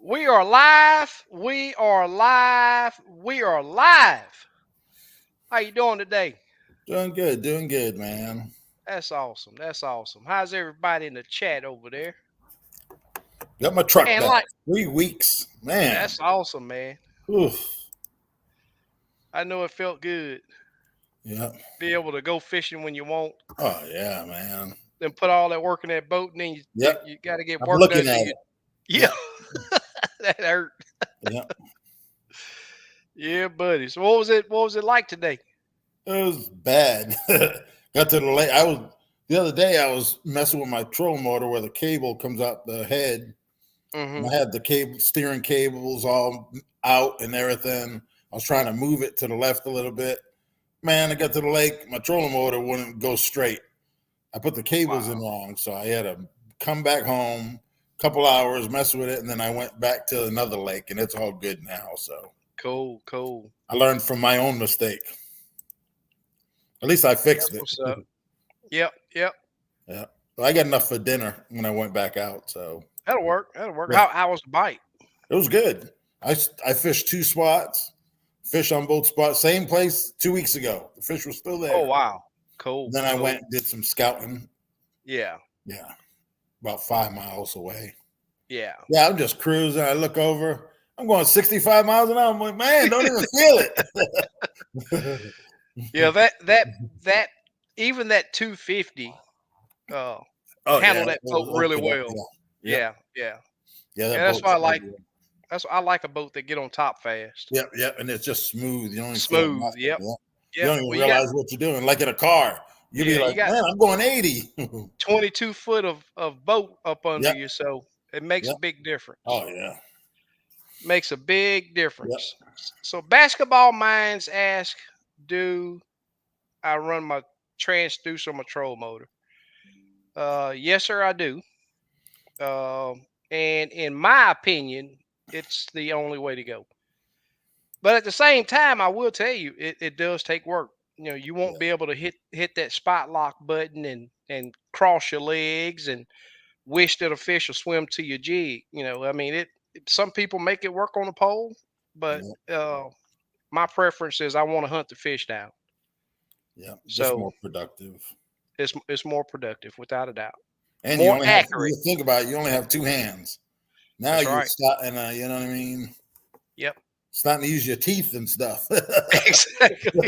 We are live. We are live. We are live. How you doing today? Doing good, man. That's awesome. That's awesome. How's everybody in the chat over there? Got my truck Man, back. like 3 weeks, man. that's awesome, man. Oof. I know it felt good. Yeah. Be able to go fishing when you want, Oh yeah, man. then put all that work in that boat, and then you, Yep. you got to get I'm work done. looking So at you, it. yeah, Yep. that hurt. Yep. Yeah, buddy. So what was it? What was it like today? It was bad. Got to the lake. The other day. I was messing with my trolling motor where the cable comes out the head, and Mm-hmm. I had the cable steering cables all out and everything. I was trying to move it to the left a little bit. Man, I got to the lake. My trolling motor wouldn't go straight. I put the cables in Wow. wrong, so I had to come back home, couple hours, mess with it, and then I went back to another lake, and it's all good now. So Cool. Cool. I learned from my own mistake. At least I That's fixed it. what's up. Yep. Yep. Yeah, well, I got enough for dinner when I went back out. So That'll work. That'll work. yeah, How was the bite? it was good. I fished 2 spots, fish on both spots, same place 2 weeks ago. The fish was still Oh there. wow. Cool. Then I Cool. went and did some scouting. Yeah. Yeah, about 5 miles away. Yeah. Yeah, I'm just cruising. I look over. I'm going 65 miles an hour. I'm like, man, don't even feel it. Yeah. That even that 250 uh Oh yeah, handled that boat it really opened up. well. Yeah, yep, Yeah. Yeah. yeah. That Yeah. That's boat's why I so like. good. That's I like a boat that get on top fast. Yep, yep, and it's just smooth. You don't even feel Smooth. nothing. Yep. Yeah, you Yep. don't even Well, you got realize what you're doing. Like in a car, you'll be yeah. You like, got man, I'm going 80. 22 foot of boat up under Yep, you, so it makes a yep. big difference. Oh yeah, Makes a big yep. difference. So basketball minds ask, do I run my transducer my troll motor? Yes, sir, I do. And in my opinion, it's the only way to go. But at the same time, I will tell you, it does take work. You know, you won't be able to hit that spot lock button and cross your legs and wish that a fish will swim to your jig. You know, I mean, some people make it work on a pole, but Yep, my preference is I want to hunt the fish down. yep. Just So more productive. it's more productive without a doubt, And you more only have, accurate. you think about it, you only have two hands. Now That's you're right. starting, you know what I mean? Yep. Starting to use your teeth and stuff. Exactly.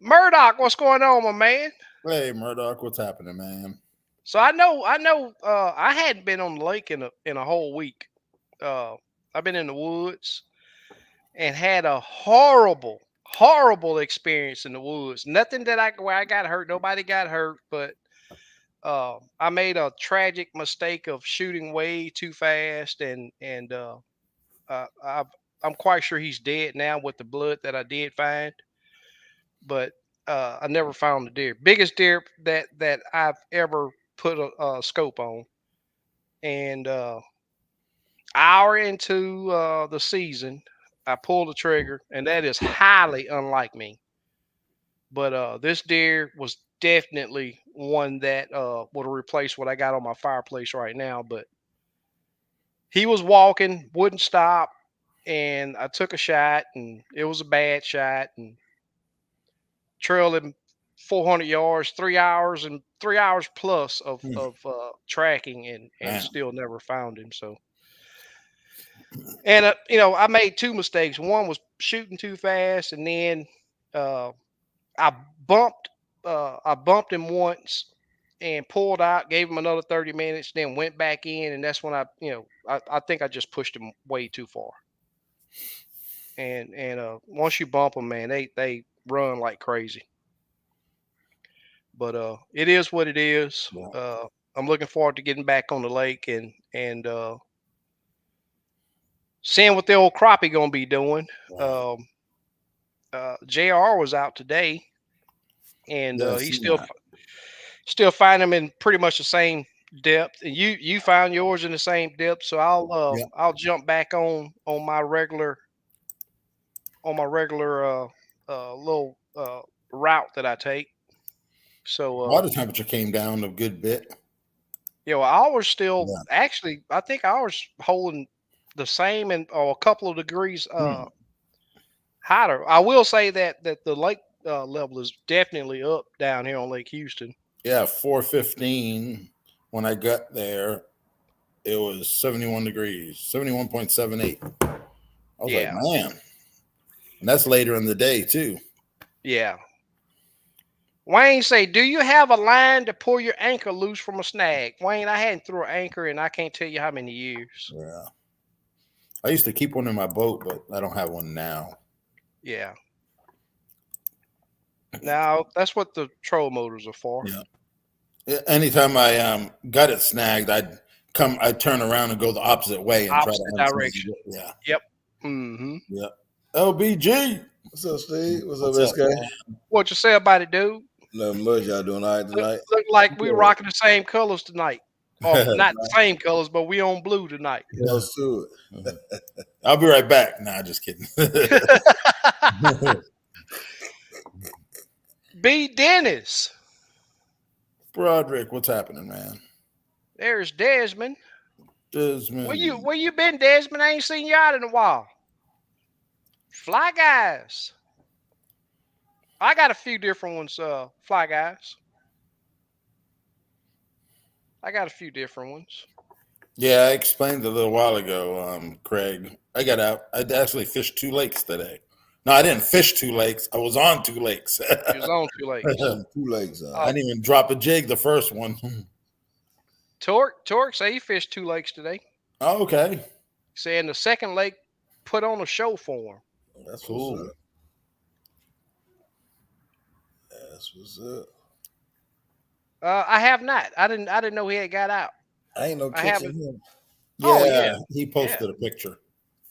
Murdoch, what's going on, my man? Hey, Murdoch, what's happening, man? So I know I hadn't been on the lake in a whole week. Uh I've been in the woods and had a horrible experience in the woods. Nothing that where I got hurt, nobody got hurt, but I made a tragic mistake of shooting way too fast and uh I've, I'm quite sure he's dead now with the blood that I did find, but I never found the deer. Biggest deer that I've ever put a scope on. And hour into the season, I pulled the trigger, and that is highly unlike me. But this deer was definitely one that would replace what I got on my fireplace right now. But he was walking, wouldn't stop, and I took a shot, and it was a bad shot, and trailed him 400 yards, 3 hours, and 3 hours plus Hmm, of tracking, and man. still never found him. So, and I made two mistakes. One was shooting too fast, and then uh, I bumped I bumped him once and pulled out, gave him another 30 minutes, then went back in, and that's when I think I just pushed him way too far. And once you bump them, man, they run like crazy. But it is what it is. Yeah. I'm looking forward to getting back on the lake and seeing what the old crappie gonna be doing. Right. Um, Jr. was out today, and Yeah, I he see that. still find them in pretty much the same depth. And you found yours in the same depth, so Yeah. I'll jump back on my regular little route that I take. So Water temperature came down a good bit. You know, ours still Yeah. actually. I think ours holding the same and or a couple of degrees Hmm. hotter. I will say that the lake level is definitely up down here on Lake Houston. Yeah, 4:15 when I got there, it was 71 degrees, 71.78. I was like, Yeah, man, and that's later in the day too. yeah. Wayne say, "Do you have a line to pull your anchor loose from a snag?" Wayne, I hadn't threw an anchor in I can't tell you how many years. Yeah, I used to keep one in my boat, but I don't have one now. Yeah. Now that's what the troll motors are for. Yeah. Anytime I got it snagged, I'd turn around and go the opposite way and try to Opposite unsnag direction. it. Yeah. Yep. Mm-hmm. Yeah. LBG. What's up, Steve? What's up, What's up, SK? man? What you say about it, dude? Nothing much. Y'all doing all right tonight? Look like we Good. rocking the same colors tonight. Or not the same colors, but we on blue tonight. Close to it. I'll be right back. Nah, just kidding. B. Dennis. Broderick, what's happening, man? There's Desmond. Desmond. Where you been, Desmond? I ain't seen you out in a while. Fly guys. I got a few different ones, fly guys. I got a few different ones. Yeah, I explained a little while ago, Craig. I got out. I actually fished 2 lakes today. No, I didn't fish 2 lakes. I was on 2 lakes. He was on 2 lakes. Two legs. I didn't even drop a jig the first one. Torque say he fished 2 lakes today. Oh, okay. Saying the second lake put on a show for him. That's Cool. what's up. That's what's up. I have not. I didn't know he had got out. I ain't no I catching haven't. him. Yeah, Oh, yeah. he posted a picture.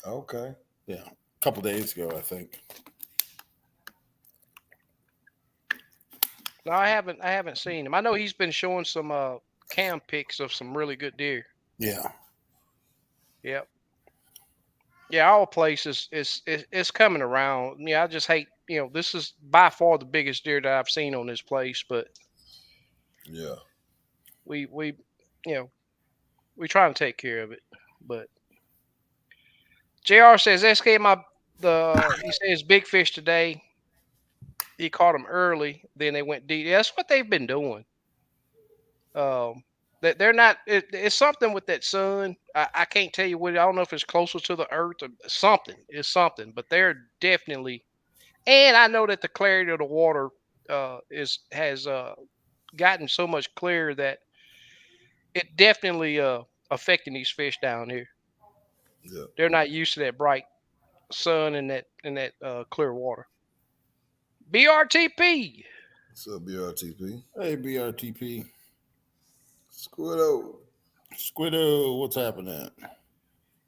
Okay. Yeah, a couple days ago, I think. No, I haven't seen him. I know he's been showing some cam pics of some really good deer. Yeah. Yep. Yeah, our place is coming around. Yeah, I just hate, this is by far the biggest deer that I've seen on this place, but Yeah. we we try to take care of it. But JR says SK he says big fish today. He caught them early, then they went deep. Yeah, that's what they've been doing. That they're not. It's something with that sun. I can't tell you what. I don't know if it's closer to the earth or something. It's something, but they're definitely. And I know that the clarity of the water has gotten so much clearer that it definitely affecting these fish down here. Yeah. They're not used to that bright sun and that clear water. BRTP. What's up, BRTP? Hey, BRTP. Squiddo. Squiddo, what's happening?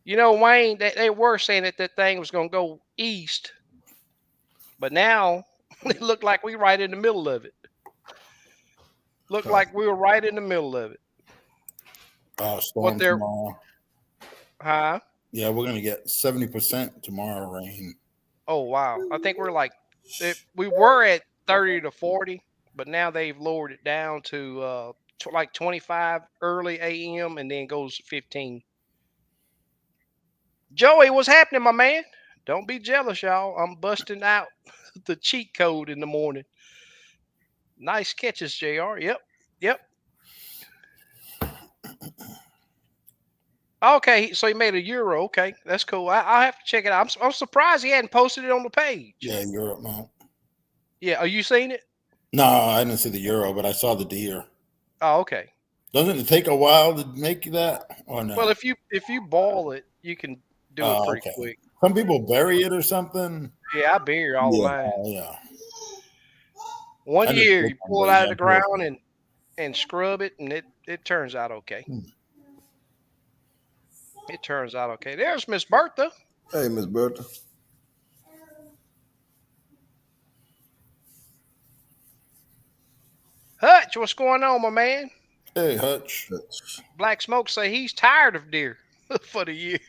You know, Wayne, they were saying that thing was going to go east, but now it looked like we right in the middle of it. Looked like we were right in the middle of it. Storm tomorrow. Huh? Yeah, we're gonna get 70% tomorrow rain. Oh wow! I think we're we were at 30 to 40, but now they've lowered it down to like 25 early AM and then goes to 15. Joey, what's happening, my man? Don't be jealous, y'all. I'm busting out the cheat code in the morning. Nice catches, JR. Yep. Okay, so he made a euro. Okay, that's cool. I'll have to check it out. I'm surprised he hadn't posted it on the page. Yeah, Europe mount. Yeah, are you seeing it? No, I didn't see the euro, but I saw the deer. Oh, okay. Doesn't it take a while to make that, or no? Well, if you ball it, you can do it pretty quick. Some people bury it or something. Yeah, I bury all mine. Yeah. One year, you pull it out of the ground and scrub it, and it turns out okay. It turns out okay. There's Miss Bertha. Hey, Miss Bertha. Hutch, what's going on, my man? Hey, Hutch. Black Smoke say he's tired of deer for the year.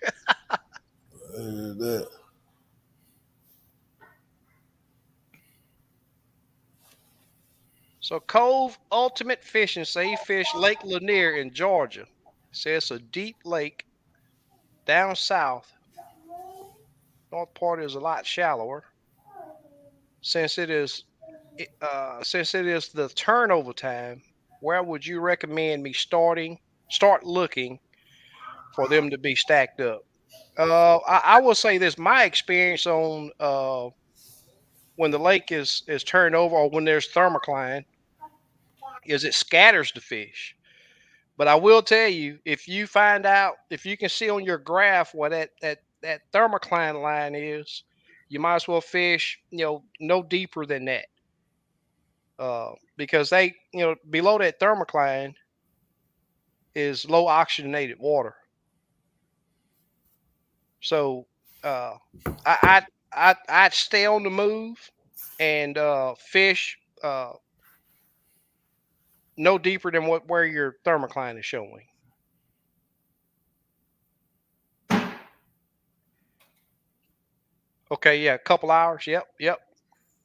That. So Cove Ultimate Fishing say he fished Lake Lanier in Georgia. Says it's a deep lake down south. North part is a lot shallower. Since it is the turnover time, where would you recommend me start looking for them to be stacked up? I will say this: my experience on when the lake is turned over or when there's thermocline is it scatters the fish. But I will tell you, if you can see on your graph where that thermocline line is, you might as well fish, no deeper than that. Because below that thermocline is low oxygenated water. So uh, I'd stay on the move and fish no deeper than where your thermocline is showing. Okay, yeah, a couple hours. Yep, yep.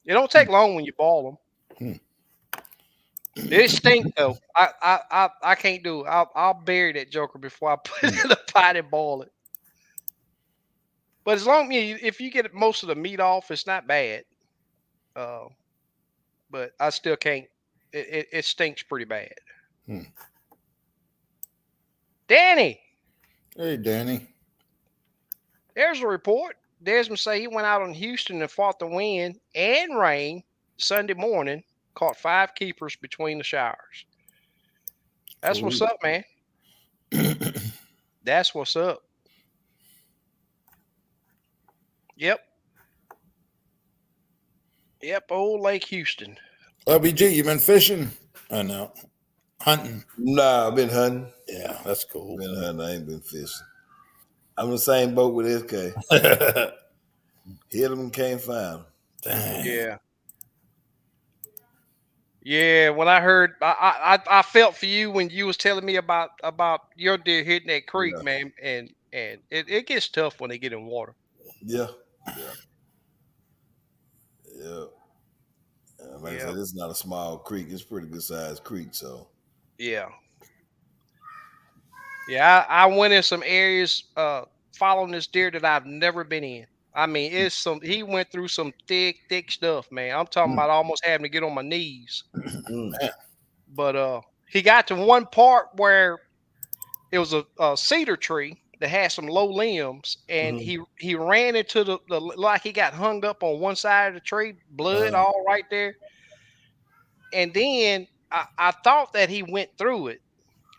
It don't take long when you ball them. It stink though. I can't do it. I'll bury that joker before I put it in the pot and boil it. But as long if you get most of the meat off, it's not bad. Uh, but I still can't. It stinks pretty bad. Hmm. Danny, Hey, Danny. there's a report. Desmond say he went out on Houston and fought the wind and rain Sunday morning. Caught 5 keepers between the showers. That's what's up, man. That's what's up. Yep. Yep, old Lake Houston. LBG, you been fishing? I know. Hunting. Nah, I've been hunting. Yeah, that's cool. Been hunting. I ain't been fishing. I'm in the same boat with SK. Hit them and can't find them. Dang. Yeah. Yeah, when I heard, I felt for you when you was telling me about your deer hitting that creek, Yeah. man, and it gets tough when they get in water. Yeah. Yeah. Yeah. Like I Yeah, said, it's not a small creek. It's a pretty good sized creek. So yeah, yeah. I went in some areas following this deer that I've never been in. I mean, he went through some thick stuff, man. I'm talking about almost having to get on my knees. mm, But he got to one part where it was a cedar tree that had some low limbs, and mhm. he ran into the like he got hung up on one side of the tree, blood all right there. And then I thought that he went through it,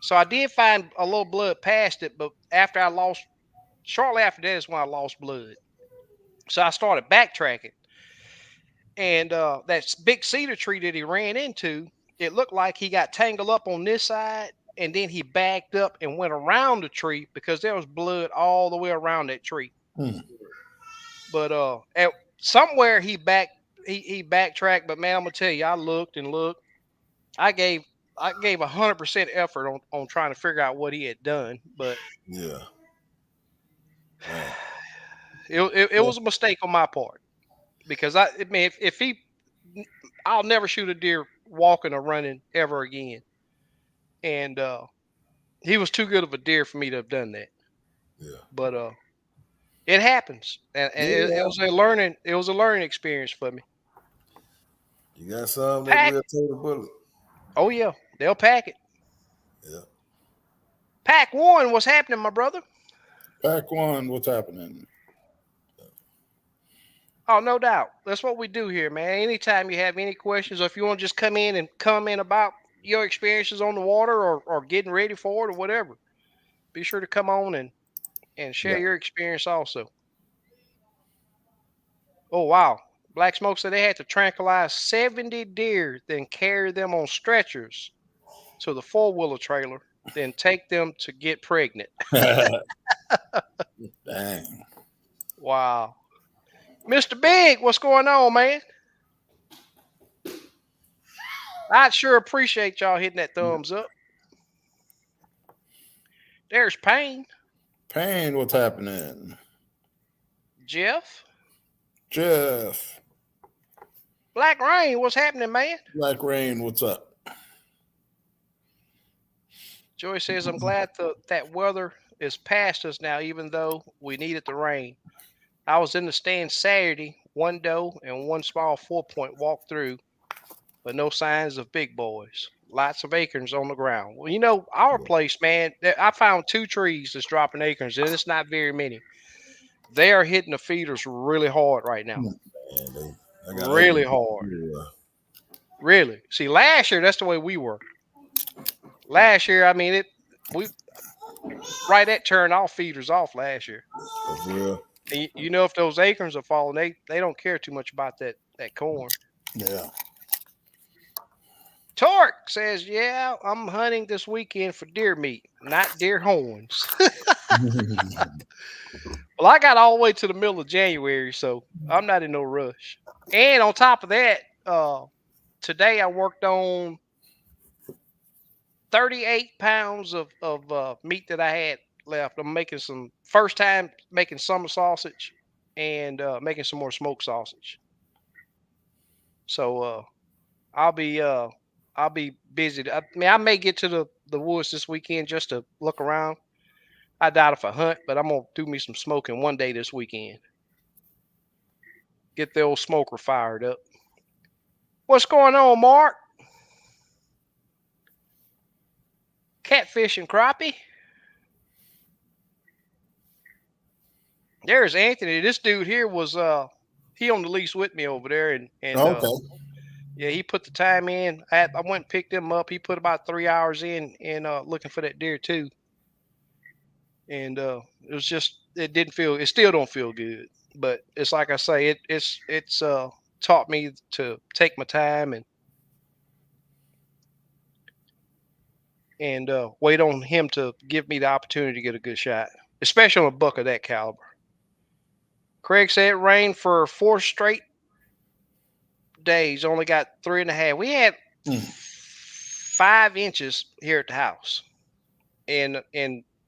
so I did find a little blood past it. But shortly after that is when I lost blood. So I started backtracking, and that big cedar tree that he ran into, it looked like he got tangled up on this side, and then he backed up and went around the tree because there was blood all the way around that tree. Hmm. But at somewhere he backtracked. But man, I'm gonna tell you, I looked and looked. I gave 100% effort on trying to figure out what he had done, but Yeah. Man. it was a mistake on my part because I mean if he I'll never shoot a deer walking or running ever again. And he was too good of a deer for me to have done that. Yeah. But it happens, and it Yeah. was a learning experience for me. You got some that Pack, will take a bullet. oh yeah, they'll pack it. Yeah. Pack one, what's happening, my brother? Pack one, what's happening? Oh, no doubt. That's what we do here, man. Anytime you have any questions, or if you want to just come in and comment about your experiences on the water or getting ready for it or whatever, be sure to come on and share Yeah. your experience also. Oh wow. Black Smoke said they had to tranquilize 70 deer, then carry them on stretchers to the four-wheeler trailer, then take them to get pregnant. Dang. Wow. Mr. Big, what's going on, man? I'd sure appreciate y'all hitting that thumbs up. There's Payne. Payne, what's happening? Jeff. Jeff. Black Rain, what's happening, man? Black Rain, what's up? Joey says, I'm glad that weather is past us now, even though we needed the rain. I was in the stand Saturday, one doe and one small 4-point walk through, but no signs of big boys. Lots of acorns on the ground. Well, you know, our place, man, I found 2 trees that's dropping acorns, and it's not very many. They are hitting the feeders really hard right now. Man, I got Really hard. Really. See, last year, that's the way we were. Last year, I mean, we right at turned all feeders off last year. For real. And you know, if those acorns are falling, they don't care too much about that corn. Yeah. Torque says, yeah, I'm hunting this weekend for deer meat, not deer horns. Well, I got all the way to the middle of January, so I'm not in no rush. And on top of that, today I worked on 38 pounds of meat that I had left. I'm making some first time making summer sausage and making some more smoked sausage. So I'll be busy. I mean, I may get to the woods this weekend just to look around. I doubt if I hunt, but I'm gonna do me some smoking one day this weekend. Get the old smoker fired up. What's going on, Mark? Catfish and crappie. There's Anthony. This dude here was he on the lease with me over there, and Okay. yeah, he put the time in. I went and picked him up. He put about 3 hours in looking for that deer too. And it was just it still don't feel good. But it's like I say, it's taught me to take my time and wait on him to give me the opportunity to get a good shot, especially on a buck of that caliber. Craig said it rained for 4 straight days, only got 3.5. We had 5 inches here at the house. And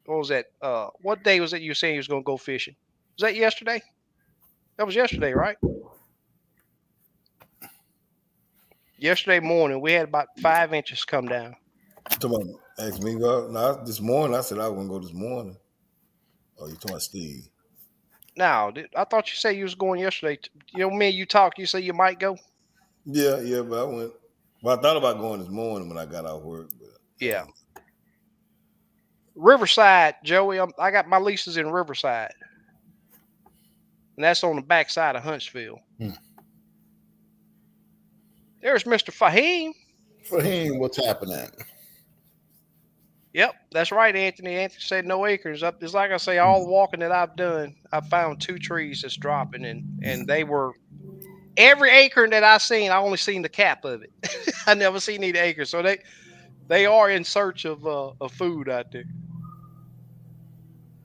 what was that? What day was it you were saying you was gonna go fishing? Was that yesterday? That was yesterday, right? Yesterday morning, we had about 5 inches come down. Talking about ask me go no, this morning. I said I was gonna go this morning. Oh, you talking about Steve? Now, I thought you said you was going yesterday. You know, me and you talked. You say you might go. Yeah, but I went. Well, I thought about going this morning when I got off work. But Yeah. Riverside, Joey. I got my leases in Riverside, and that's on the backside of Huntsville. There's Mr. Fahim. Fahim, what's happening? Yep, that's right, Anthony. Anthony said no acres. It's like I say, all the walking that I've done, I found 2 trees that's dropping, and they were every acorn that I seen. I only seen the cap of it. I never seen any acres. So they are in search of food out there.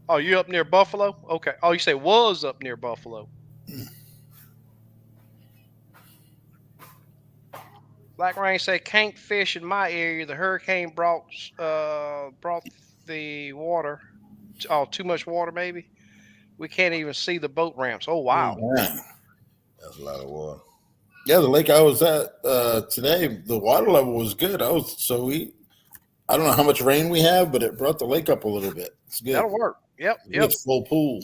Oh, you up near Buffalo? Okay. Oh, you say was up near Buffalo. Black Rain said can't fish in my area. The hurricane brought the water. Oh, too much water maybe. We can't even see the boat ramps. Oh wow. Man. that's a lot of water. Yeah, the lake I was at today, the water level was good. I don't know how much rain we have, but it brought the lake up a little bit. It's good. That'll work. Yep. It's full pool.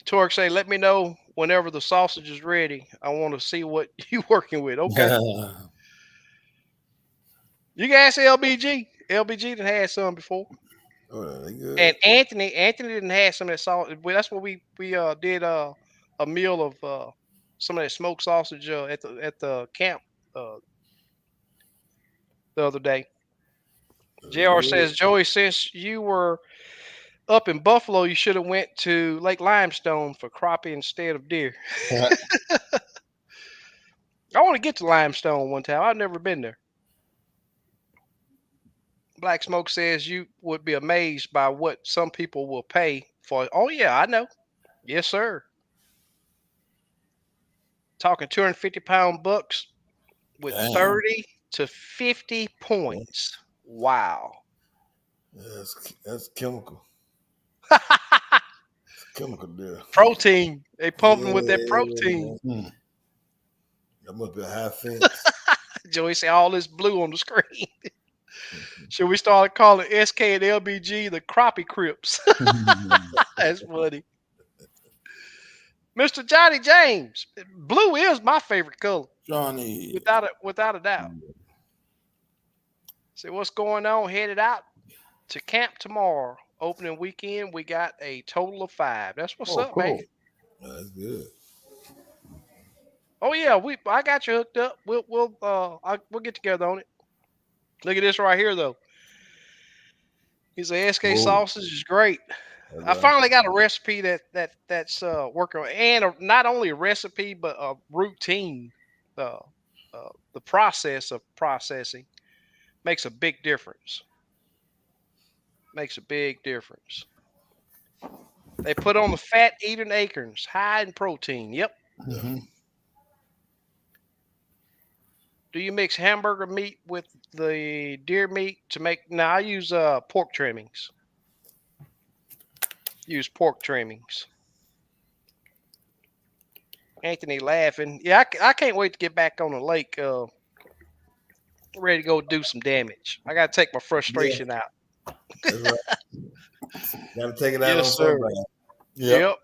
Torque say, let me know whenever the sausage is ready. I want to see what you working with. Okay. You can ask LBG. LBG done had some before. Oh, they good. And Anthony didn't have some of that sausage. That's what we did a meal of some of that smoked sausage at the camp the other day. JR says, Joey, since you were up in Buffalo, you should have went to Lake Limestone for crappie instead of deer. I want to get to Limestone one time. I've never been there. Black Smoke says you would be amazed by what some people will pay for. Oh yeah, I know. Yes, sir. Talking 250-pound bucks with 30 to 50 points. Wow. That's chemical. chemical there. Protein. They pumping with that protein. Yeah, Mm. that must be a high fence. Joey say all this blue on the screen. Should we start calling SK and LBG the Crappie Crips? That's funny. Mr. Johnny James. Blue is my favorite color. Johnny. Without a doubt. See what's going on. Headed out to camp tomorrow. Opening weekend. We got a total of 5. That's what's Oh, up, cool. man. That's good. Oh yeah, I got you hooked up. We'll get together on it. Look at this right here though. He's a SK Whoa. sausage is great. That's I right. finally got a recipe that's working and not only a recipe but a routine. Uh, the process of processing makes a big difference. Makes a big difference. They put on the fat eating acorns, high in protein. Yep. Mm-hmm. Do you mix hamburger meat with the deer meat to make? Now I use pork trimmings. Use pork trimmings. Anthony laughing. Yeah, I can't wait to get back on the lake. Ready to go do some damage. I got to take my Yeah, frustration out. that's right. Got to take it out on Yes, sir. somebody. Yep.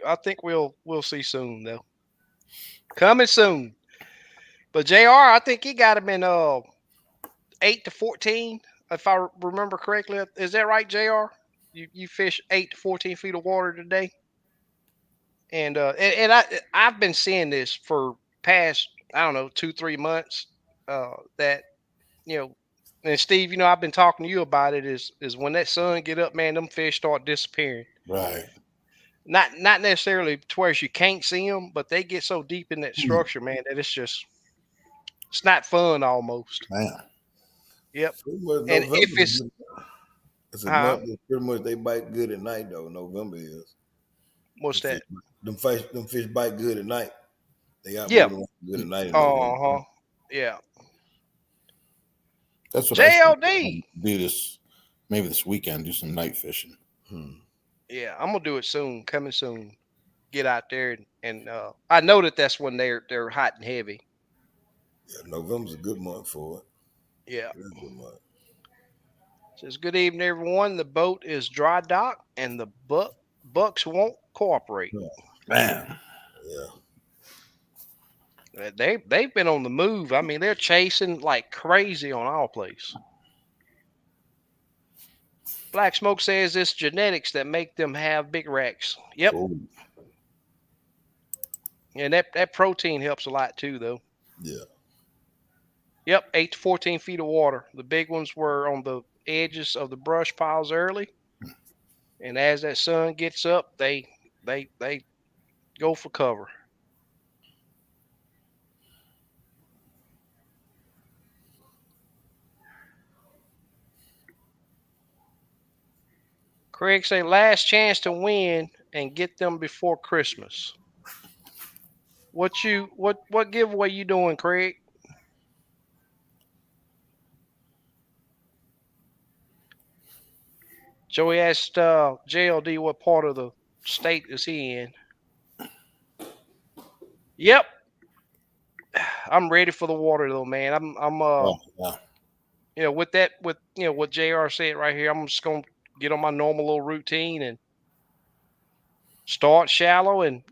I think we'll see soon though. Coming soon. But JR, I think he got him in 8 to 14, if I remember correctly. Is that right, JR? You fish 8 to 14 feet of water today? And I've been seeing this for past, I don't know, 2-3 months. That you know, and Steve, I've been talking to you about it. Is when that sun get up, man, them fish start disappearing. Right. Not necessarily to where you can't see them, but they get so deep in that structure, man, that it's not fun almost. Man. Yep. Pretty much And November. if it's It's a month that pretty much they bite good at night though. November is. what's that? Them fish bite good at night. They got Yeah. good at night in November. Yeah. That's what JLD. do this weekend, do some night fishing. Yeah, I'm gonna do it soon. Coming soon. Get out there and I know that's when they're hot and heavy. Yeah, November's a good month for it. Yeah. Very good month. Says good evening, everyone. The boat is dry dock and the bucks won't cooperate. Man. Yeah. They've been on the move. I mean, they're chasing like crazy on our place. Black Smoke says it's genetics that make them have big racks. Yep. Ooh. And that protein helps a lot too, though. Yeah. Yep, 8 to 14 feet of water. The big ones were on the edges of the brush piles early, and as that sun gets up, they go for cover. Craig say last chance to win and get them before Christmas. What giveaway you doing, Craig? Joey asked JLD what part of the state is he in. Yep. I'm ready for the water though, man. With what JR said right here, I'm just gonna get on my normal little routine and start shallow and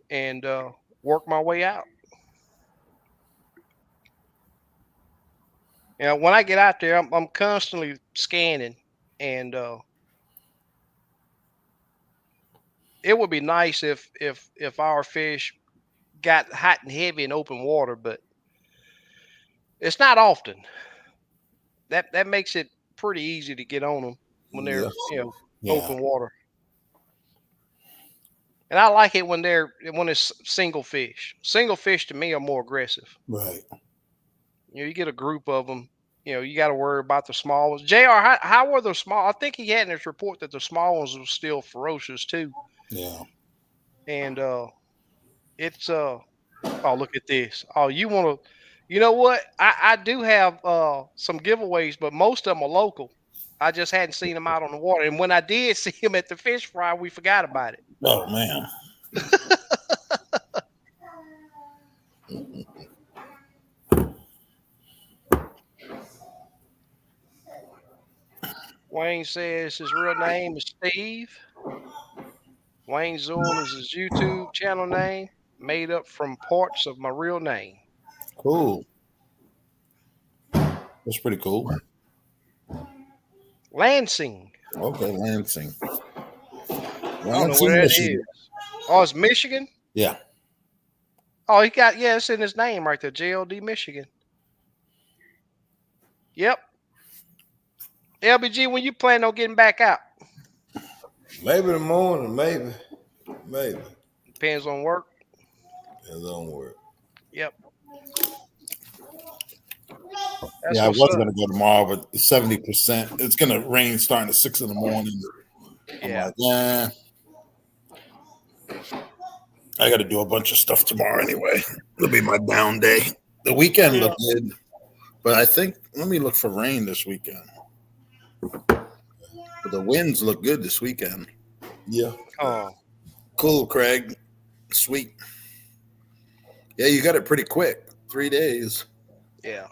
work my way out. When I get out there, I'm constantly scanning, and it would be nice if our fish got hot and heavy in open water, but it's not often. That makes it pretty easy to get on them when they're open water. And I like it when it's single fish. Single fish to me are more aggressive. Right. You get a group of them. You got to worry about the small ones. Jr., how were the small? I think he had in his report that the small ones were still ferocious too. Yeah. And it's oh, look at this. Oh, you want to? You know what? I do have some giveaways, but most of them are local. I just hadn't seen him out on the water. And when I did see him at the fish fry, we forgot about it. Oh man. Wayne says his real name is Steve. Wayne Zool is his YouTube channel name, made up from parts of my real name. Cool. That's pretty cool. Lansing. Okay, Lansing. I don't know Lansing, where that Michigan. is. Oh, it's Michigan? Yeah. Oh, it's in his name right there. JLD Michigan. Yep. LBG, when you plan on getting back out? Maybe in the morning, maybe. Depends on work. Depends on work. Yep. Yeah, I was gonna go tomorrow, but 70%. It's gonna rain starting at 6 in the morning. I'm like, yeah. I got to do a bunch of stuff tomorrow anyway. It'll be my down day. The weekend looked good, but I think let me look for rain this weekend. But the winds look good this weekend. Yeah. Oh, cool, Craig. Sweet. Yeah, you got it pretty quick. 3 days. Yeah.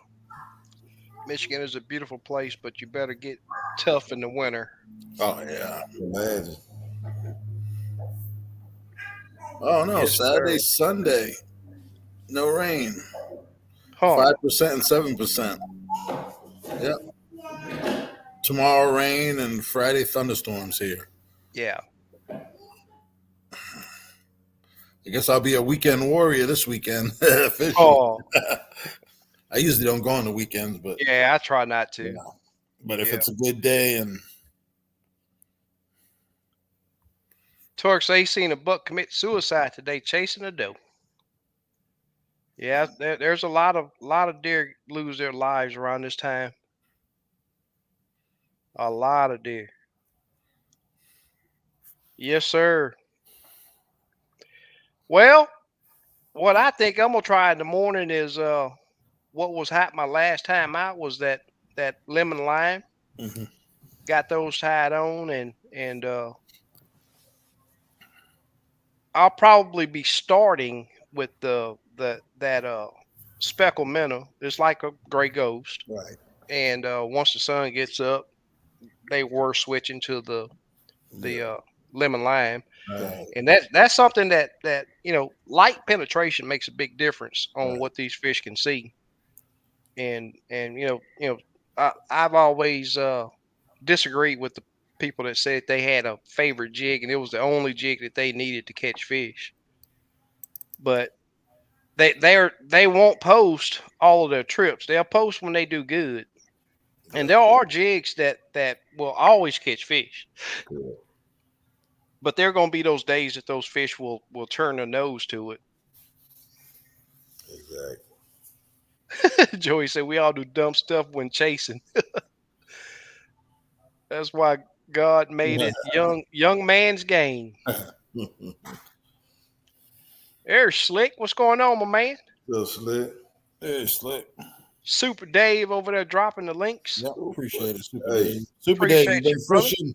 Michigan is a beautiful place, but you better get tough in the winter. Oh yeah. Imagine. Oh no, Yes, Saturday, sir. Sunday, no rain. Huh. 5% and 7%. Yep. Tomorrow rain and Friday thunderstorms here. Yeah. I guess I'll be a weekend warrior this weekend. Fishing. Oh, I usually don't go on the weekends, but yeah, I try not to. yeah. But if Yeah. it's a good day and Torque say he seen a buck commit suicide today chasing a doe. Yeah, there's a lot of deer lose their lives around this time. A lot of deer. Yes, sir. Well, what I think I'm gonna try in the morning is what was hot my last time out was that lemon lime. Mhm. Got those tied on and I'll probably be starting with that speckled minnow. It's like a gray ghost. Right. And once the sun gets up, they were switching to the lemon lime. Right. And that's something that light penetration makes a big difference on what these fish can see. And I've always disagreed with the people that said they had a favorite jig and it was the only jig that they needed to catch fish. But they won't post all of their trips. They'll post when they do good. And there are jigs that will always catch fish. Good. But there are going to be those days that those fish will turn their nose to it. Exactly. Joey said we all do dumb stuff when chasing. That's why God made it young man's game. There's Slick. What's going on, my man? Little slick. Hey, Slick. Super Dave over there dropping the links. Yep, appreciate it. Super Hey. Dave. Super Appreciate Dave, you been you, brother. fishing?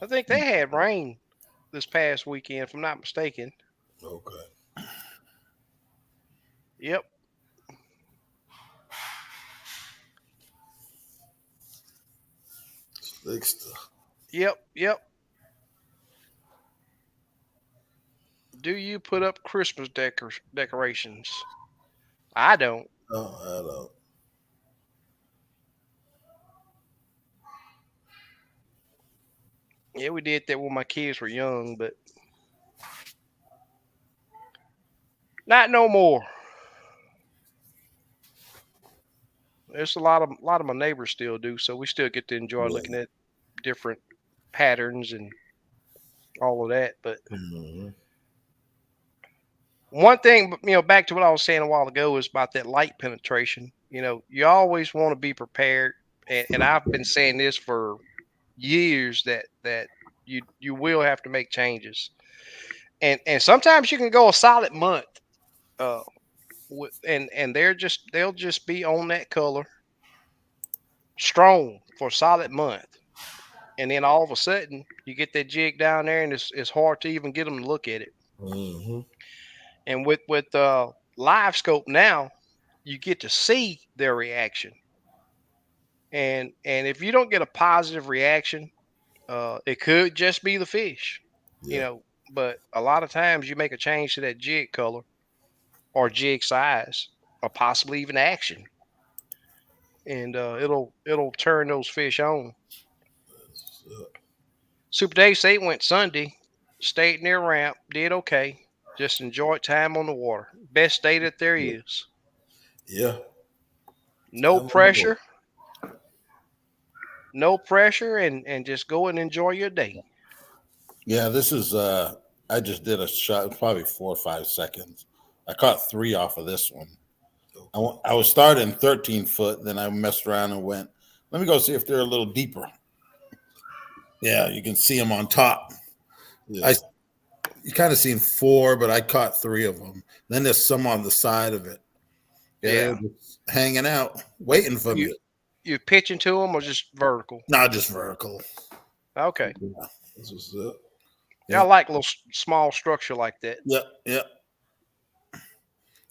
I think they had rain this past weekend, if I'm not mistaken. Okay. Yep. Slick stuff. Yep. Do you put up Christmas decorations? I don't. Oh, I don't. Yeah, we did that when my kids were young, but not no more. There's a lot of my neighbors still do, so we still get to enjoy looking at different patterns and all of that. But one thing, back to what I was saying a while ago is about that light penetration. You always want to be prepared, and I've been saying this for years that you will have to make changes, and sometimes you can go a solid month and they'll just be on that color strong for a solid month, and then all of a sudden you get that jig down there, and it's hard to even get them to look at it. Mm-hmm. And with live scope now, you get to see their reaction, and if you don't get a positive reaction, it could just be the fish, you Yeah. know. But a lot of times you make a change to that jig color or jig size or possibly even action, and it'll turn those fish on. Uh, Super Dave say went Sunday, stayed near ramp, did okay. Just enjoyed time on the water. Best day that there is. yeah. No I'm on board. pressure, no pressure, and just go and enjoy your day. Yeah, this is I just did a shot, probably 4 or 5 seconds. I caught 3 off of this one. I was starting 13 foot, then I messed around and went, let me go see if they're a little deeper. Yeah, you can see them on top. Yeah. I You kind of seen 4, but I caught 3 of them. Then there's some on the side of it. Yeah, they Yeah. were just hanging out, waiting for You me. you pitching to them or just vertical? Not just vertical. Okay. Yeah. This was it. Yeah, I Yeah. like a little small structure like that. Yep. Yep.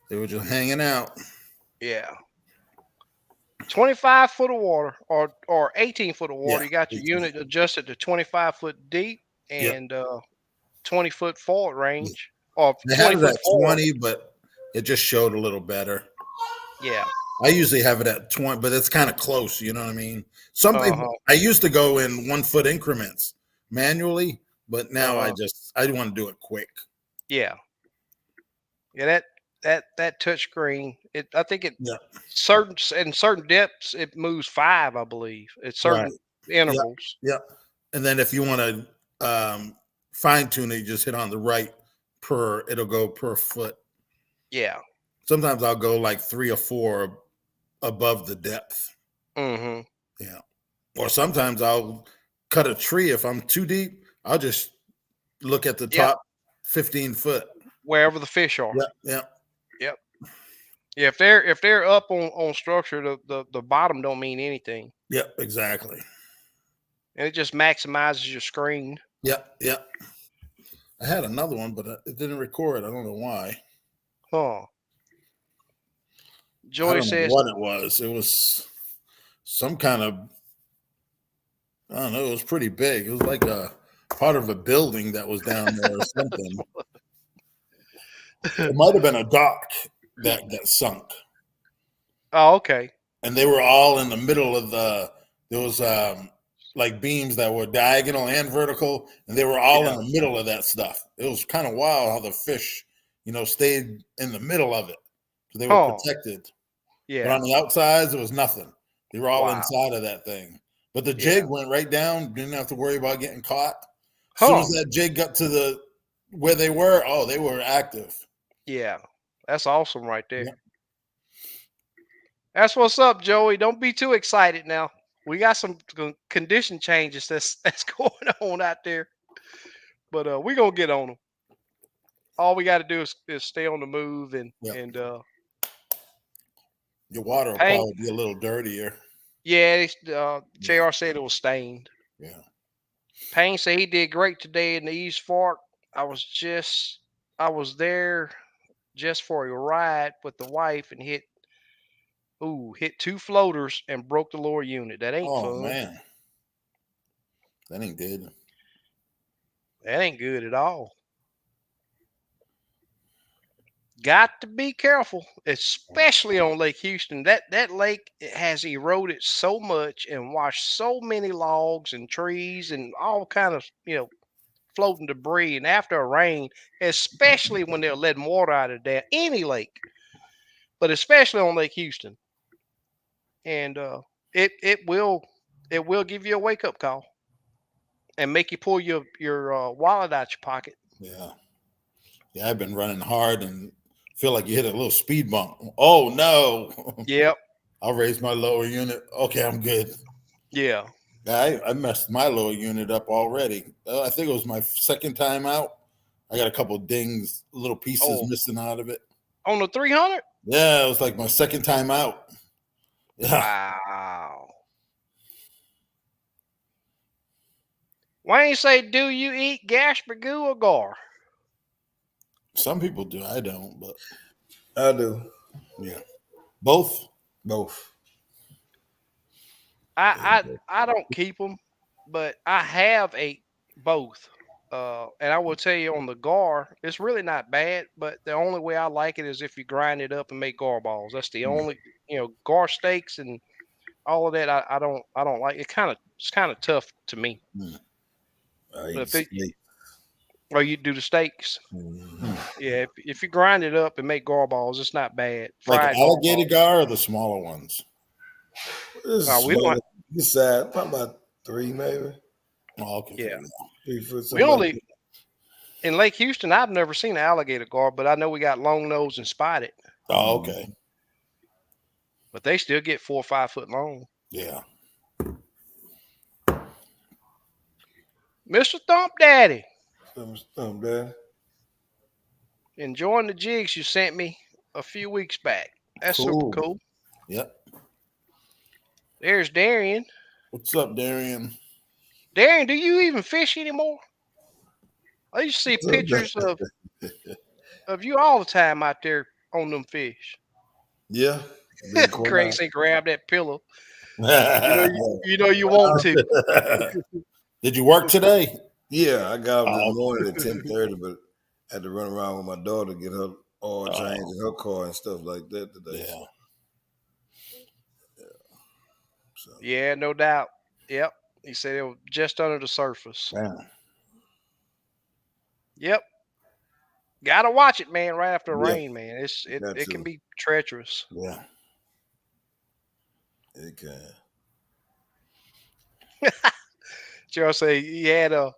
They were just hanging out. Yeah. 25 foot of water or 18 foot of water. Yeah. You got your 18. unit adjusted to 25 foot deep Yep. and 20 foot forward range or They had 20 it foot at forward. 20, but it just showed a little better. Yeah. I usually have it at 20, but it's kind of close. You know what I mean? Something Uh-huh. I used to go in 1 foot increments manually, but now Uh-huh. I want to do it quick. Yeah. Yeah, that touch screen, I think it Yeah. certain in certain depths it moves 5, I believe. At Right. certain Yeah. intervals. Yeah. And then if you want to fine tune it, you just hit on the right it'll go per foot. Yeah. Sometimes I'll go like 3 or 4 above the depth. Mhm. Yeah. Or sometimes I'll cut a tree. If I'm too deep, I'll just look at the Yep. top 15 foot. Wherever the fish are. Yeah. Yeah. Yep. Yeah, if they're up on structure, the bottom don't mean anything. Yeah. Exactly. And it just maximizes your screen. Yeah. Yeah. I had another one, but it didn't record. I don't know why. Huh. I Joy don't know says, what it was. It was some kind of, I don't know. It was pretty big. It was like a part of a building that was down there or something. It might have been a dock that sunk. oh, okay. And they were all in the middle of there was like beams that were diagonal and vertical, and they were all Yeah. in the middle of that stuff. It was kind of wild how the fish, stayed in the middle of it. So they were Huh. protected. But Yeah. on the outsides, there was nothing. They were all Wow. inside of that thing. But the Yeah. jig went right down, didn't have to worry about getting caught. As soon Huh. as that jig got to where they were, oh, they were active. Yeah. That's awesome right there. Yeah. That's what's up, Joey. Don't be too excited now. We got some condition changes that's going on out there, but we're gonna get on them. All we got to do is stay on the move and Yeah. and Your water will paint. probably be a little dirtier. Yeah, Jr. said it was stained. Yeah. Payne said he did great today in the East Fork. I was there just for a ride with the wife and hit 2 floaters and broke the lower unit. That ain't Oh, fun. man. That ain't good. That ain't good at all. Got to be careful, especially on Lake Houston. That lake has eroded so much and washed so many logs and trees and all kind of floating debris. And after a rain, especially when they're letting water out of there, any lake, but especially on Lake Houston, and it will give you a wake up call and make you pull your wallet out your pocket. Yeah. Yeah, I've been running hard and feel like you hit a little speed bump. Oh, no. Yep. I'll raise my lower unit. Okay, I'm good. Yeah. I messed my lower unit up already. I think it was my second time out. I got a couple dings, little pieces Oh. missing out of it. On the 300? Yeah, it was like my second time out. Yeah. Wow. Why ain't you say, do you eat gaspargoo or gar? Some people do. I don't, but I do yeah. Both. both. I don't keep them, but I have ate both. And I will tell you on the gar, it's really not bad. But the only way I like it is if you grind it up and make gar balls. That's the only, gar steaks and all of that. I don't like it. It's kind of tough to me. Mm. I But eat steak. or you do the steaks, Mhm. yeah. If you grind it up and make gar balls, it's not bad. Like Fried gar alligator balls. gar or the smaller ones? This is We don't. small. This side, probably about 3, maybe Oh, okay. Yeah, 3 foot, we something like only in Lake Houston. I've never seen an alligator gar, but I know we got long nose and spotted. Oh, that. okay. But they still get 4 or 5 foot long. Yeah. Mr. Thump Daddy, Something, Dad. enjoying the jigs you sent me a few weeks back. That's super Cool. cool. Yep. There's Darian. What's up, Darian? Darian, do you even fish anymore? I used to see What's up, pictures Dad? of you all the time out there on them fish. Yeah, been Craig quiet. say grab that pillow. You want to. Did you work today? Yeah, I got up this Oh, morning at 10:30, but had to run around with my daughter to get her oil change oh, in her car and stuff like that today. yeah. So Yeah, no doubt. Yep. He said it was just under the surface. Man. Yep. Gotta watch it, man, right after the yeah, rain, man. got It can to. be treacherous. Yeah. It can. Joe say he had a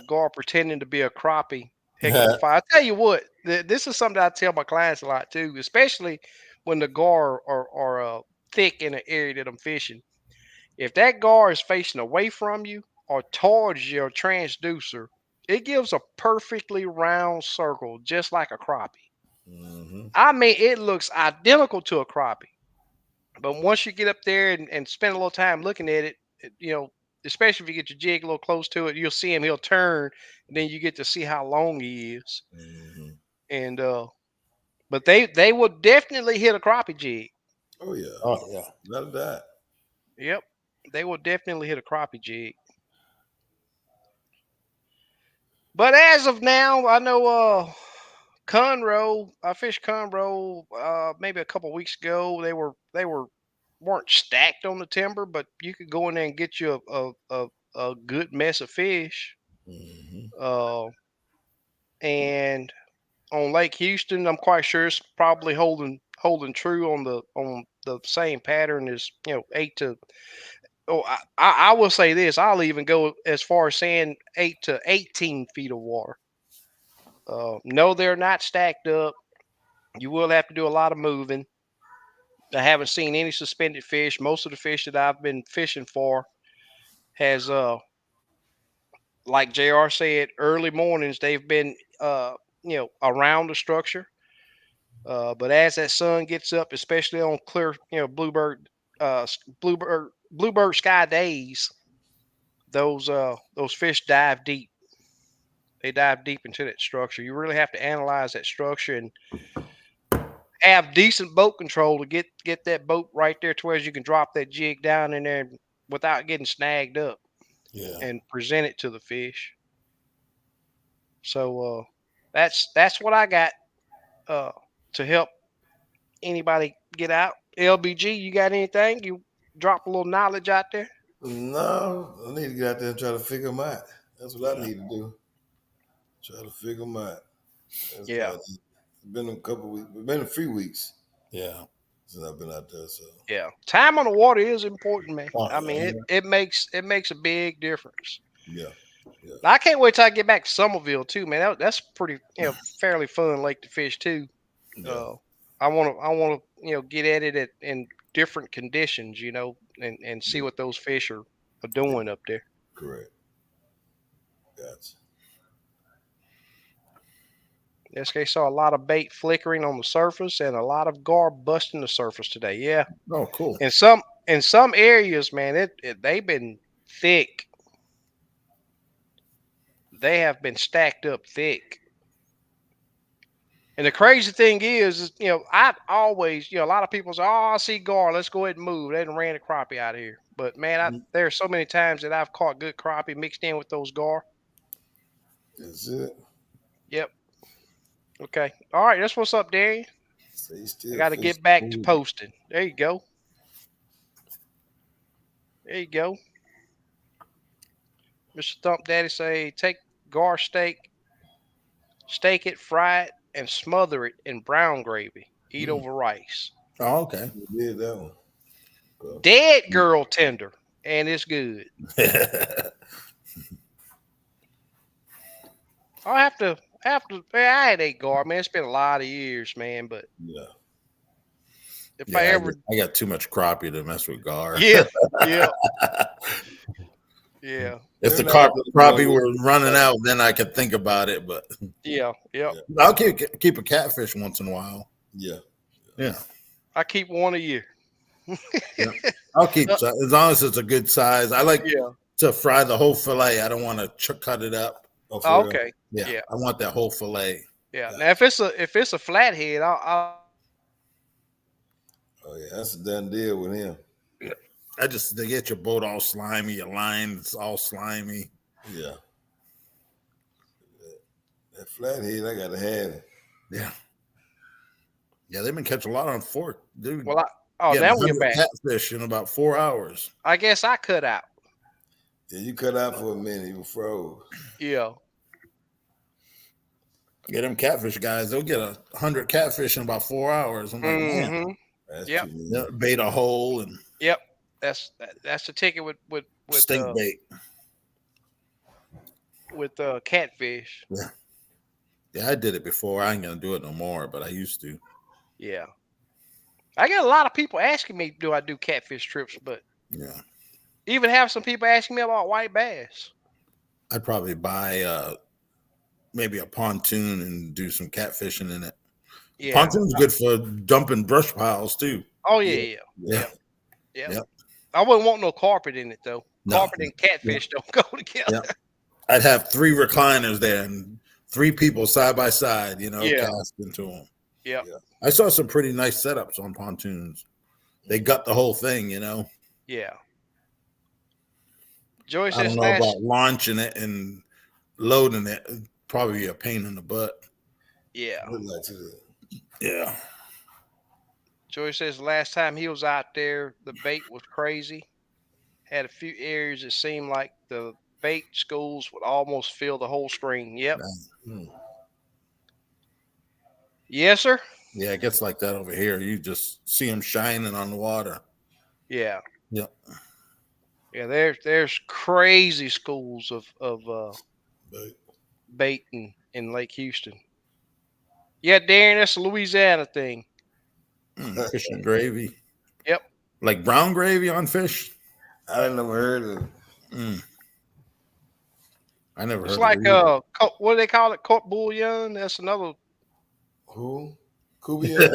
gar pretending to be a crappie. Heck of a fight. I tell you what, this is something I tell my clients a lot too, especially when the gar are thick in the area that I'm fishing. If that gar is facing away from you or towards your transducer, it gives a perfectly round circle, just like a crappie. Hmm. I mean, it looks identical to a crappie. But once you get up there and spend a little time looking at it, especially if you get your jig a little close to it, you'll see him. He'll turn, and then you get to see how long he is. Hmm. And but they will definitely hit a crappie jig. Oh yeah, Oh, yeah. not that. Yep, they will definitely hit a crappie jig. But as of now, I know Conroe. I fished Conroe maybe a couple weeks ago. They weren't stacked on the timber, but you could go in there and get you a good mess of fish. Hmm. Uh, and on Lake Houston, I'm quite sure it's probably holding true on the same pattern as 8 to. Oh, I will say this. I'll even go as far as saying 8 to 18 feet of water. No, they're not stacked up. You will have to do a lot of moving. I haven't seen any suspended fish. Most of the fish that I've been fishing for has like JR said, early mornings they've been around the structure. But as that sun gets up, especially on clear, bluebird sky days, those fish dive deep. They dive deep into that structure. You really have to analyze that structure and have decent boat control to get that boat right there to where you can drop that jig down in there without getting snagged up Yeah. and present it to the fish. So that's what I got uh, to help anybody get out. LBG, you got anything? You drop a little knowledge out there. No, I need to get out there and try to figure them out. That's what I Yeah. need to do. Try to figure them out. That's Yeah, about it. It's been a couple weeks. It's been a few weeks Yeah. since I've been out there. So yeah. Time on the water is important, man. Oh, I yeah. mean, it makes a big difference. yeah, yeah, I can't wait till I get back to Somerville too, man. That's pretty, fairly fun lake to fish too. yeah, Uh, I want to, get at it in different conditions, and see yeah. what those fish are doing up there. Correct. Gotcha. This case saw a lot of bait flickering on the surface and a lot of gar busting the surface today. Yeah, Oh, cool. in some areas, man, they've been thick. They have been stacked up thick. And the crazy thing is I always, a lot of people say, "Oh, I see gar. Let's go ahead and move." They done ran a crappie out of here. But man, there are so many times that I've caught good crappie mixed in with those gar. That's it. Yep. Okay. All right. That's what's up, Darian. So I got to get back to posting. There you go. There you go. Mr. Thump Daddy say, take gar steak, steak it, fry it, and smother it in brown gravy. Eat over rice. Oh, okay. You did that one. Dead girl tender, and it's good. I have to. Man, I had ate gar, man. It's been a lot of years, man. But Yeah. if I ever, I got too much crappie to mess with gar. yeah, yeah, yeah. If the crappie were running out, then I could think about it. But Yeah. I'll keep a catfish once in a while. Yeah. Yeah. I keep one a year. Yeah. I'll keep as long as it's a good size. I like to fry the whole fillet. I don't want to cut it up. Oh, okay. Yeah. I want that whole fillet. Yeah. Now if it's a flathead, I'll Oh yeah, that's a done deal with him. They get your boat all slimy, your line it's all slimy. Yeah. That flathead, I gotta have it. Yeah. Yeah, they've been catching a lot on fork. Dude. Well, now we're back. Catfish in about 4 hours. I guess I cut out. Yeah, you cut out for a minute, you froze. Yeah. Yeah, them catfish guys, they'll get 100 catfish in about 4 hours. I'm like, man. That's bait a hole and that's the ticket with stink bait. With catfish. Yeah, I did it before. I ain't gonna do it no more, but I used to. Yeah. I get a lot of people asking me, do I do catfish trips? But even have some people asking me about white bass. I'd probably buy maybe a pontoon and do some catfishing in it. Yeah. Pontoon's good for dumping brush piles too. Oh yeah. I wouldn't want no carpet in it though. Carpet and catfish don't go together. Yeah. I'd have 3 recliners there and 3 people side by side, cast into them. Yeah. I saw some pretty nice setups on pontoons. They gut the whole thing, Yeah. Joey says, I don't know about launching it and loading it. It'd probably be a pain in the butt. Yeah. Yeah. Joey says last time he was out there, the bait was crazy. Had a few areas it seemed like the bait schools would almost fill the whole screen. Yep. Yes, sir. Yeah, it gets like that over here. You just see them shining on the water. Yeah. Yep. Yeah, there's crazy schools of bait in Lake Houston. Yeah, Darren, that's a Louisiana thing. Fish and gravy. Yep. Like brown gravy on fish? I never heard of it. I never heard it's of like it. What do they call it? Court bouillon? That's another. Who? Coubillon?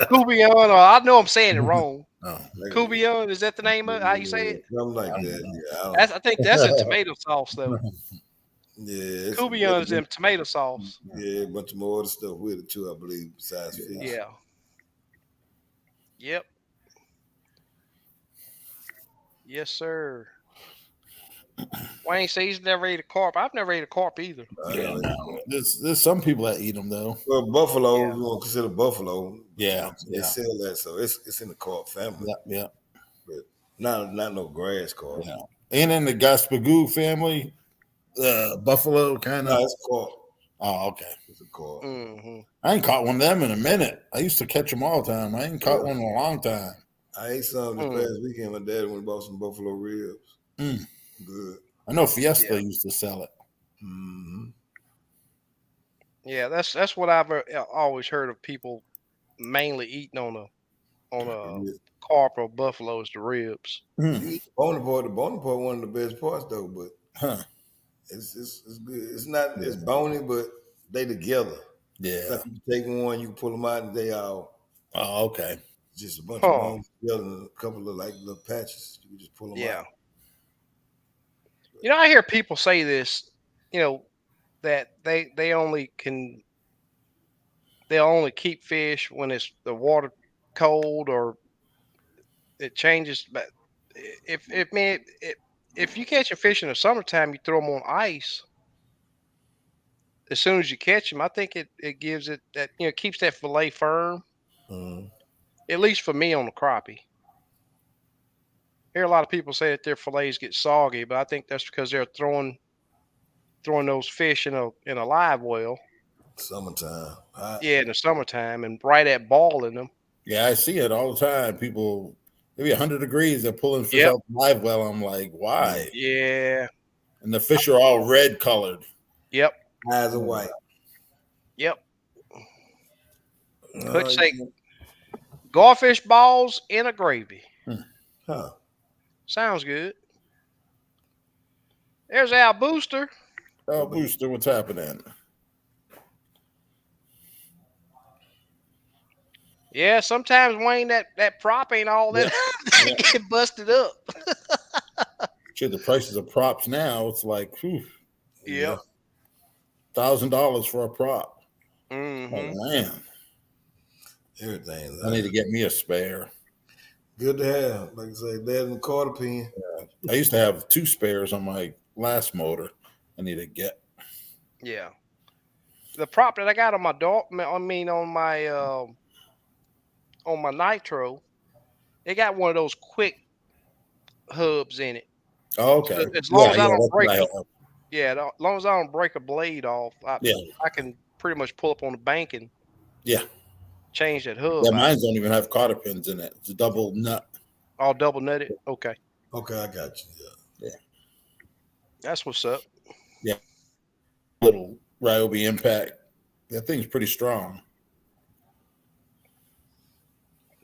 Coubillon, or I know I'm saying it wrong. Oh. Coubillon, is that the name of it? How you say it? Something like that. Yeah, I think that's in tomato sauce though. Yeah. Coubillon is in tomato sauce. Yeah, a bunch more other stuff with it too, I believe, besides fish. Yeah. Yep. Yes, sir. Wayne says he's never ate a carp. I've never ate a carp either. There's some people that eat them though. Well, buffalo, you want to consider buffalo. Yeah. They sell that, so it's in the carp family. Yeah. But not no grass carp. Yeah. And in the Gaspagoo family, buffalo kind of. No, it's carp. Oh, okay. It's a carp. Mm-hmm. I ain't caught one of them in a minute. I used to catch them all the time. I ain't caught one in a long time. I ate some this past weekend. My dad went and bought some buffalo ribs. Good. I know Fiesta used to sell it. Mm-hmm. Yeah, that's what I've always heard of people mainly eating on a carp or buffalo is the ribs. The bony part, one of the best parts though, but it's good. It's not as bony, but they together. Yeah. Like you take one, you can pull them out, and they all Oh, okay. just a bunch of Huh. bones together and a couple of like little patches. You can just pull them Yeah. out. I hear people say this, that they'll only keep fish when it's the water cold or it changes. But if man, if you catch a fish in the summertime, you throw them on ice. As soon as you catch them, I think it gives it that keeps that fillet firm. Mhm. At least for me on the crappie. I hear a lot of people say that their fillets get soggy, but I think that's because they're throwing those fish in a live well. Summertime, hot. Yeah, in the summertime and right at balling them. Yeah, I see it all the time. People, maybe 100 degrees, they're pulling fish Yep. out the live well. I'm like, why? Yeah. And the fish are all red colored. Yep. Eyes are Yeah. white. Yep. Could You say can't- goldfish balls in a gravy. huh? Sounds good. There's our booster. Oh, Booster, what's happening? Yeah, sometimes Wayne that prop ain't all that Yeah. they get busted up. Shit, the prices of props now, it's like, whew, Yeah, Yep. $1,000 for a prop. Oh, Mm-hmm. man. everything. I need to get me a spare. Good to have. Like I say, that and the quarter pin. I used to have 2 spares on my last motor. I need to get. Yeah. The prop that I got on my dog, I mean on my nitro, it got one of those quick hubs in it. Oh, So okay. as long Yeah, as I yeah, don't that's what break I a have. as long as I don't break a blade off, Yeah, I can pretty much pull up on the bank and yeah. change that Yeah, hub out. mine don't even have cotter pins in it. It's a double nut. All double nutted. Okay. Okay, I got you. Yeah. Yeah. That's what's up. Yeah. Little Ryobi impact. That thing's pretty strong.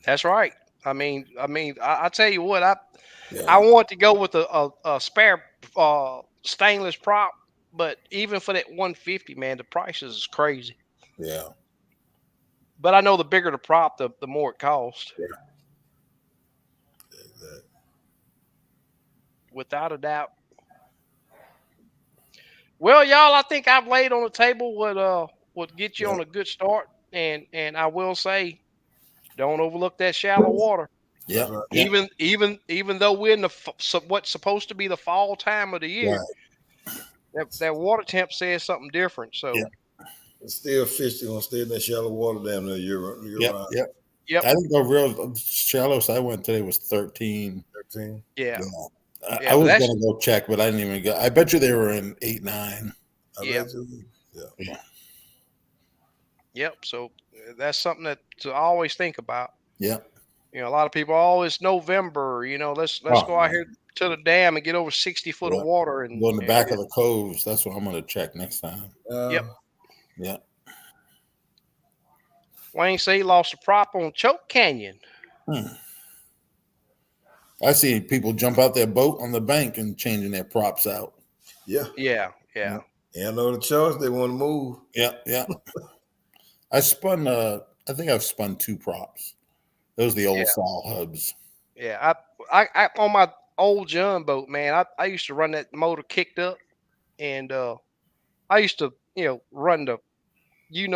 That's right. I tell you what, I Yeah. want to go with a spare stainless prop, but even for that 150, man, the prices is crazy. Yeah. But I know the bigger the prop, the more it costs, Exactly. without a doubt. Well, y'all, I think I've laid on the table what would get you Yeah. on a good start, and I will say, don't overlook that shallow water. Yeah. That's right. Yeah. Even though we're in what's supposed to be the fall time of the year, Right. that water temp says something different. Yeah. So It's still fish that gonna stay in that shallow water damn near year Yeah. round. Yeah. yep, I think the real shallowest I went today was 13. 13. yeah, Yeah. I but was that's gonna go check, but I didn't even go. I bet you they were in 8, 9. I yeah, bet you. Yeah. Yeah. yep. So that's something that to always think about. Yeah. A lot of people, oh, it's November. Let's Oh, go out man. here to the dam and get over 60 foot of Yeah. water Go in the back and of the coves. That's what I'm gonna check next time. yep. Yeah. Wayne say he lost a prop on Choke Canyon. I see people jump out their boat on the bank and changing their props out. Yeah. Yeah, yeah, And no choice. They want to move. Yeah. Yeah. I think I've spun 2 props. Those are the yeah, old style hubs. yeah. I on my old John boat, man. I used to run that motor kicked up, and I used to run the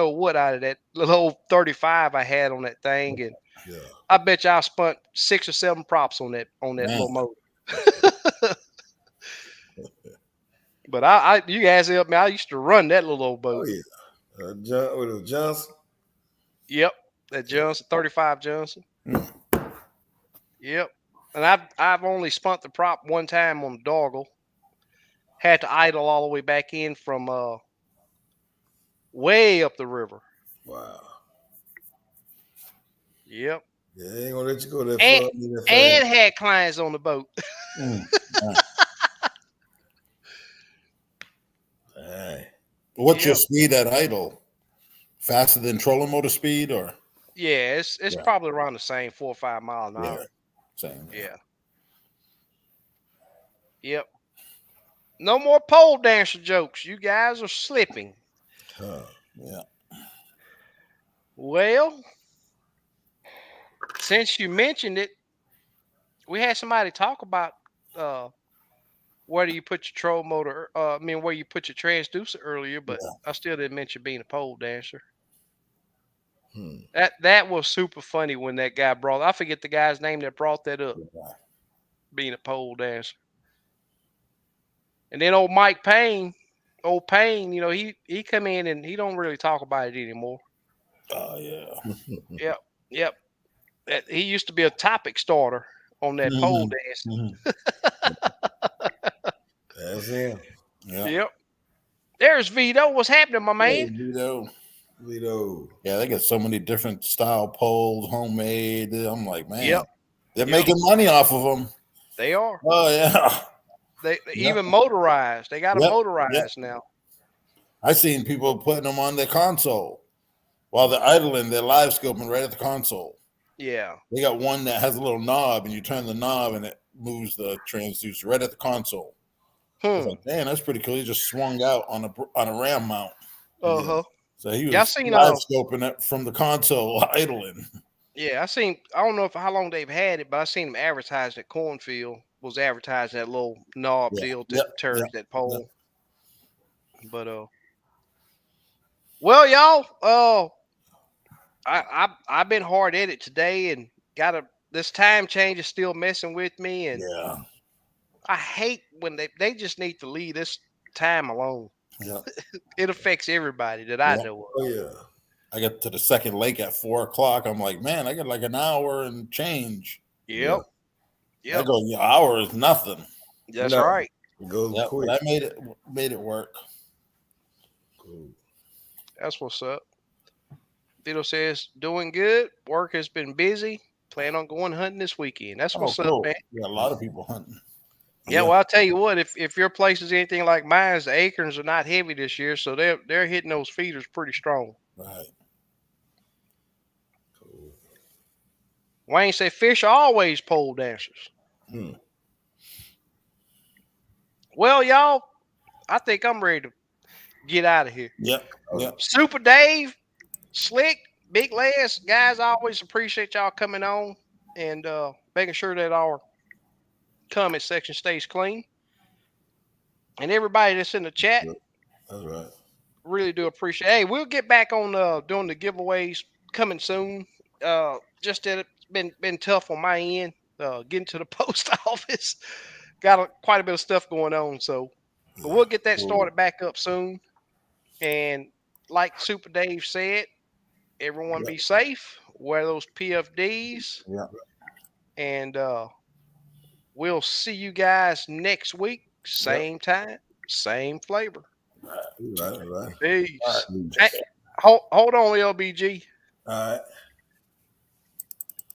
what out of that little old 35 I had on that thing, and Yeah. I bet you I spent 6 or 7 props on that Man. little motor. But you guys help me. I used to run that little old Oh boat. yeah. John, what was it, Johnson? Yep, that Johnson 35 Johnson. Mm. Yep, and I've only spun the prop one time on the doggle. Had to idle all the way back in from way up the river. Wow. Yep, Yeah, they ain't gonna let you go that and far. That and fast. had clients on the boat. Mm. Hey. What's your Yep. speed at idle? Faster than trolling motor speed, or Yeah, it's Yeah. probably around the same 4 or 5 miles an yeah, hour. same. Yeah. Yep. No more pole dancer jokes. You guys are slipping. Huh. Yeah. Well, since you mentioned it, we had somebody talk about uh where do you put your troll motor? I mean, where you put your transducer earlier, but Yeah. I still didn't mention being a pole dancer. Hmm. That was super funny when that guy brought. I forget the guy's name that brought that up. Yeah. Being a pole dancer, and then old Mike Payne, old Payne, he come in and he don't really talk about it anymore. Oh yeah. Yep, yep. He used to be a topic starter on that pole Mhm. dancing. Mhm. That's him. Yeah. Yep. There's Vito. What's happening, my Hey, man? Vito. Vito. Yeah, they got so many different style poles, homemade. I'm like, man, Yep. they're Yep. making money off of them. They are. Oh yeah. They Yep. even motorized. They got a Yep. Yep. motorized now. I seen people putting them on their console while they're idling. They're live scoping right at the console. Yeah. They got one that has a little knob, and you turn the knob, and it moves the transducer right at the console. I was Hmm. like, man, that's pretty cool. He just swung out on a ram mount. Uh huh. So he Yeah, I was seen. live scoping it from the console idling. Yeah, I seen. I don't know if how long they've had it, but I seen them advertising at Cornfield. Was advertising that little knob Yeah. deal that Yep. Yep. turns that Yep. pole. But well, y'all, I've been hard at it today, and this time change is still messing with me, and Yeah. I hate when they just need to leave this time alone. Yeah. It affects everybody that I Yeah. know of. Oh yeah. I got to the second lake at 4 o'clock. I'm like, man, I got like an hour and change. Yep, I yep, go, yeah, hour is nothing. that's No. right. It goes Yeah, quick. but I made it work. Cool. That's what's up. Vito says, doing good. Work has been busy. Plan on going hunting this weekend. That's Oh, what's up, cool. man. We got a lot of people hunting. Yeah, well, I'll tell you what, if your place is anything like mine, the acorns are not heavy this year, so they're hitting those feeders pretty strong. Right. Cool. Wayne said fish are always pole dancers. Hmm. Well, y'all, I think I'm ready to get out of here. Yep. Yep. Super Dave, Slick, Big Les, guys, I always appreciate y'all coming on and making sure that our comment section stays clean. And everybody that's in the chat, That's right. really do appreciate. Hey, we'll get back on doing the giveaways coming soon. Just that it's been tough on my end. Getting to the post office, got quite a bit of stuff going on. So, but we'll get that started back up soon. And like Super Dave said, everyone be safe. Wear those PFDs, Yeah. and we'll see you guys next week. Same time, same flavor. Right. Peace. All right. Hey, hold on, LBG. All right.